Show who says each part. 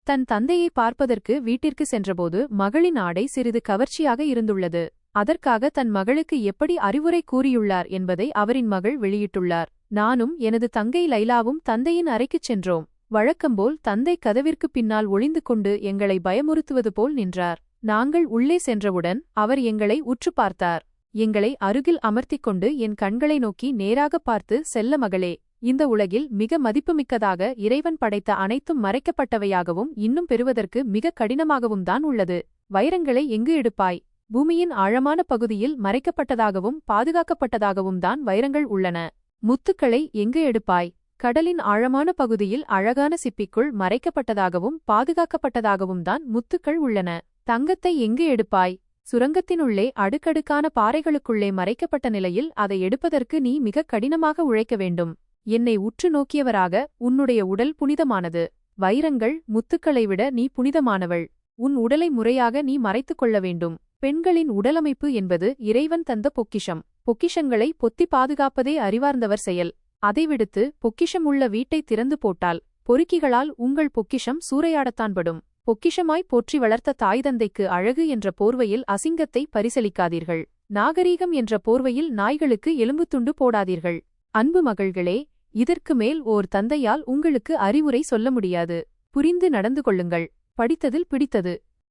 Speaker 1: தன் தந்தையை பார்ப்பதற்கு வீட்டிற்கு சென்றபோது மகளின் ஆடை சிறிது கவர்ச்சியாக இருந்துள்ளது. அதற்காக தன் மகளுக்கு எப்படி அறிவுரை கூறியுள்ளார் என்பதை அவரின் மகள் வெளியிட்டுள்ளார். நானும் எனது தங்கை லைலாவும் தந்தையின் அறைக்குச் சென்றோம். வழக்கம்போல் தந்தை கதவிற்கு பின்னால் ஒளிந்து கொண்டு எங்களை பயமுறுத்துவது போல் நின்றார். நாங்கள் உள்ளே சென்றவுடன் அவர் எங்களை உற்று பார்த்தார். எங்களை அருகில் அமர்த்திக் கொண்டு என் கண்களை நோக்கி நேராக பார்த்து, செல்ல மகளே, இந்த உலகில் மிக மதிப்புமிக்கதாக இறைவன் படைத்த அனைத்தும் மறைக்கப்பட்டவையாகவும் இன்னும் பெறுவதற்கு மிக கடினமாகவும் தான் உள்ளது. வைரங்களை எங்கு எடுப்பாய்? பூமியின் ஆழமான பகுதியில் மறைக்கப்பட்டதாகவும் பாதுகாக்கப்பட்டதாகவும் தான் வைரங்கள் உள்ளன. முத்துக்களை எங்கு எடுப்பாய்? கடலின் ஆழமான பகுதியில் அழகான சிப்பிக்குள் மறைக்கப்பட்டதாகவும் பாதுகாக்கப்பட்டதாகவும் தான் முத்துக்கள் உள்ளன. தங்கத்தை எங்கு எடுப்பாய்? சுரங்கத்தினுள்ளே அடுக்கடுக்கான பாறைகளுக்குள்ளே மறைக்கப்பட்ட நிலையில் அதை எடுப்பதற்கு நீ மிக கடினமாக உழைக்க வேண்டும். என்னை உற்று நோக்கியவராக, உன்னுடைய உடல் புனிதமானது. வைரங்கள் முத்துக்களை விட நீ புனிதமானவள். உன் உடலை முறையாக நீ மறைத்துக் கொள்ள வேண்டும். பெண்களின் உடலமைப்பு என்பது இறைவன் தந்த பொக்கிஷம். பொக்கிஷங்களை பொத்தி பாதுகாப்பதே அறிவார்ந்தவர் செயல். அதை விடுத்து பொக்கிஷம் உள்ள வீட்டை திறந்து போட்டால் பொறுக்கிகளால் உங்கள் பொக்கிஷம் சூறையாடத்தான் படும். பொக்கிஷமாய் போற்றி வளர்த்த தாய் தந்தைக்கு அழகு என்ற போர்வையில் அசிங்கத்தை பரிசளிக்காதீர்கள். நாகரீகம் என்ற போர்வையில் நாய்களுக்கு எலும்புத்துண்டு போடாதீர்கள். அன்பு மகள்களே, இதற்கு மேல் ஓர் தந்தையால் உங்களுக்கு அறிவுரை சொல்ல முடியாது. புரிந்து நடந்து கொள்ளுங்கள். படித்ததில் பிடித்தது.